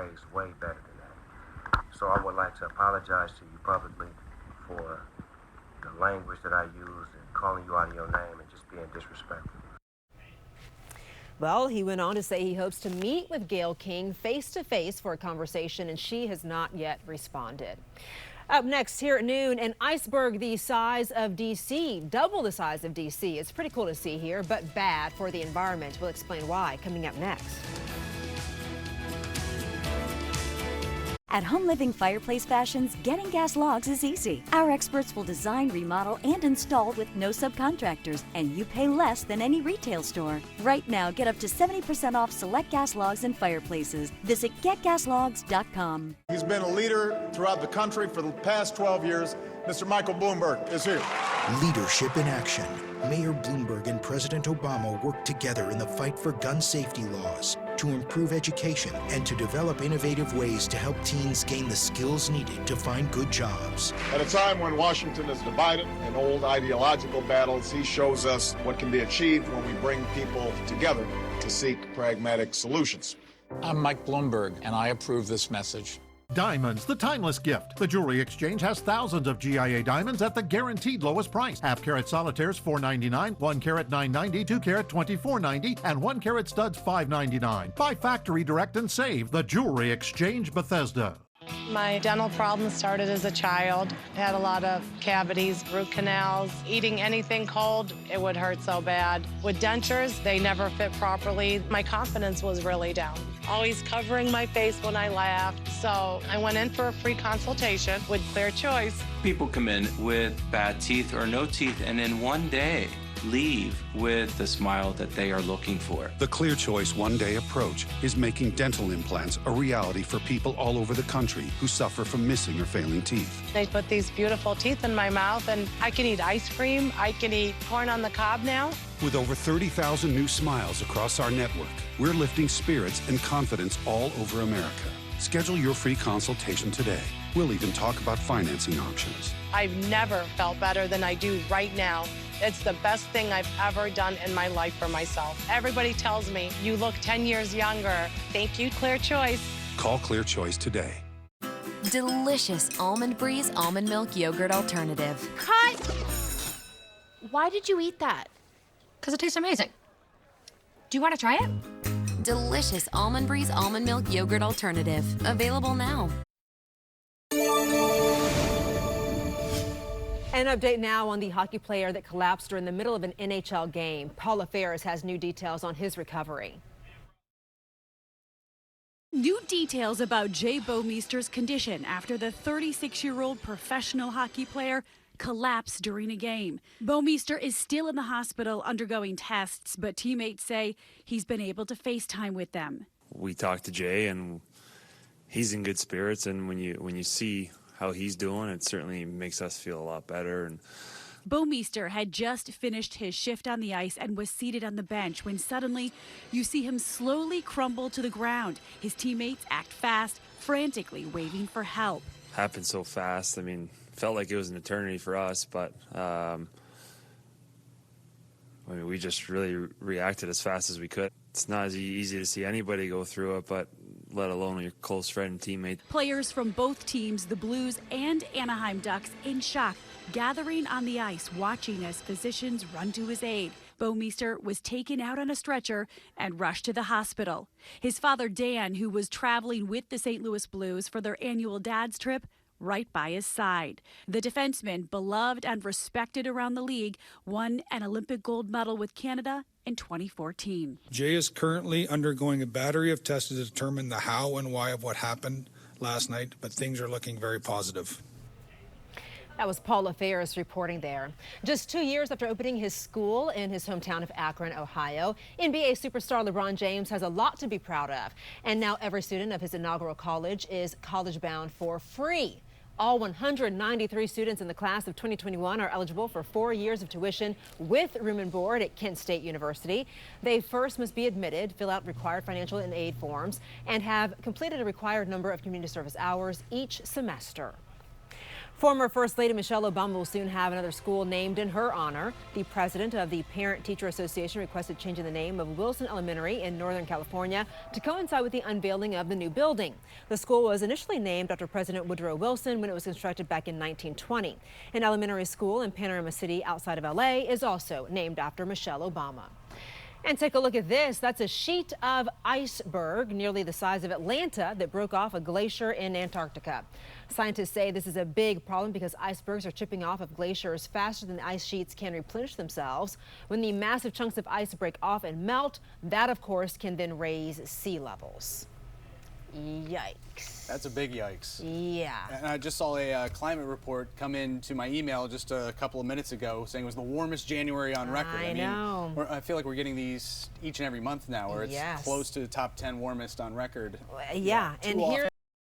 ways way better than that. So I would like to apologize to you publicly for the language that I used and calling you out of your name and just being disrespectful. Well, he went on to say he hopes to meet with Gayle King face-to-face for a conversation, and she has not yet responded. Up next here at noon, an iceberg the size of D.C., double the size of D.C. It's pretty cool to see here, but bad for the environment. We'll explain why coming up next. At Home Living Fireplace Fashions, getting gas logs is easy. Our experts will design, remodel, and install with no subcontractors, and you pay less than any retail store. Right now, get up to 70% off select gas logs and fireplaces. Visit getgaslogs.com. He's been a leader throughout the country for the past 12 years. Mr. Michael Bloomberg is here. Leadership in action. Mayor Bloomberg and President Obama worked together in the fight for gun safety laws, to improve education, and to develop innovative ways to help teens gain the skills needed to find good jobs. At a time when Washington is divided in old ideological battles, he shows us what can be achieved when we bring people together to seek pragmatic solutions. I'm Mike Bloomberg, and I approve this message. Diamonds, the timeless gift. The Jewelry Exchange has thousands of GIA diamonds at the guaranteed lowest price. Half-carat solitaires $4.99, 1-carat $9.90, 2-carat $24.90, and 1-carat studs $5.99. Buy factory direct and save. The Jewelry Exchange, Bethesda. My dental problems started as a child. I had a lot of cavities, root canals. Eating anything cold, it would hurt so bad. With dentures, they never fit properly. My confidence was really down. Always covering my face when I laughed. So I went in for a free consultation with Clear Choice. People come in with bad teeth or no teeth, and in one day, leave with the smile that they are looking for. The Clear Choice one-day approach is making dental implants a reality for people all over the country who suffer from missing or failing teeth. They put these beautiful teeth in my mouth, and I can eat ice cream. I can eat corn on the cob now. With over 30,000 new smiles across our network, we're lifting spirits and confidence all over America. Schedule your free consultation today. We'll even talk about financing options. I've never felt better than I do right now. It's the best thing I've ever done in my life for myself. Everybody tells me, you look 10 years younger. Thank you, Clear Choice. Call Clear Choice today. Delicious Almond Breeze almond milk yogurt alternative. Cut! Why did you eat that? Because it tastes amazing. Do you want to try it? Delicious Almond Breeze almond milk yogurt alternative. Available now. An update now on the hockey player that collapsed during the middle of an NHL game. Paula Ferris has new details on his recovery. New details about Jay Bouwmeester's condition after the 36-year-old professional hockey player collapsed during a game. Bouwmeester is still in the hospital undergoing tests, but teammates say he's been able to FaceTime with them. We talked to Jay, and he's in good spirits, and when you see how he's doing, it certainly makes us feel a lot better. And Bouwmeester had just finished his shift on the ice and was seated on the bench when suddenly you see him slowly crumble to the ground. His teammates act fast, frantically waving for help. Happened so fast. I mean, felt like it was an eternity for us, but we just really reacted as fast as we could. It's not as easy to see anybody go through it, but let alone your close friend and teammate. Players from both teams, the Blues and Anaheim Ducks, in shock, gathering on the ice, watching as physicians run to his aid. Bouwmeester was taken out on a stretcher and rushed to the hospital. His father, Dan, who was traveling with the St. Louis Blues for their annual dad's trip, right by his side. The defenseman, beloved and respected around the league, won an Olympic gold medal with Canada in 2014. Jay is currently undergoing a battery of tests to determine the how and why of what happened last night, but things are looking very positive. That was Paula Ferris reporting there. Just 2 years after opening his school in his hometown of Akron, Ohio, NBA superstar LeBron James has a lot to be proud of. And now every student of his inaugural college is college-bound for free. All 193 students in the class of 2021 are eligible for 4 years of tuition with room and board at Kent State University. They first must be admitted, fill out required financial and aid forms, and have completed a required number of community service hours each semester. Former First Lady Michelle Obama will soon have another school named in her honor. The president of the Parent Teacher Association requested changing the name of Wilson Elementary in Northern California to coincide with the unveiling of the new building. The school was initially named after President Woodrow Wilson when it was constructed back in 1920. An elementary school in Panorama City outside of LA is also named after Michelle Obama. And take a look at this. That's a sheet of iceberg nearly the size of Atlanta that broke off a glacier in Antarctica. Scientists say this is a big problem because icebergs are chipping off of glaciers faster than the ice sheets can replenish themselves. When the massive chunks of ice break off and melt, that of course can then raise sea levels. Yikes. That's a big yikes. Yeah. And I just saw a climate report come into my email just a couple of minutes ago saying it was the warmest January on record. I know. I feel like we're getting these each and every month now, where it's close to the top 10 warmest on record. Yeah, and here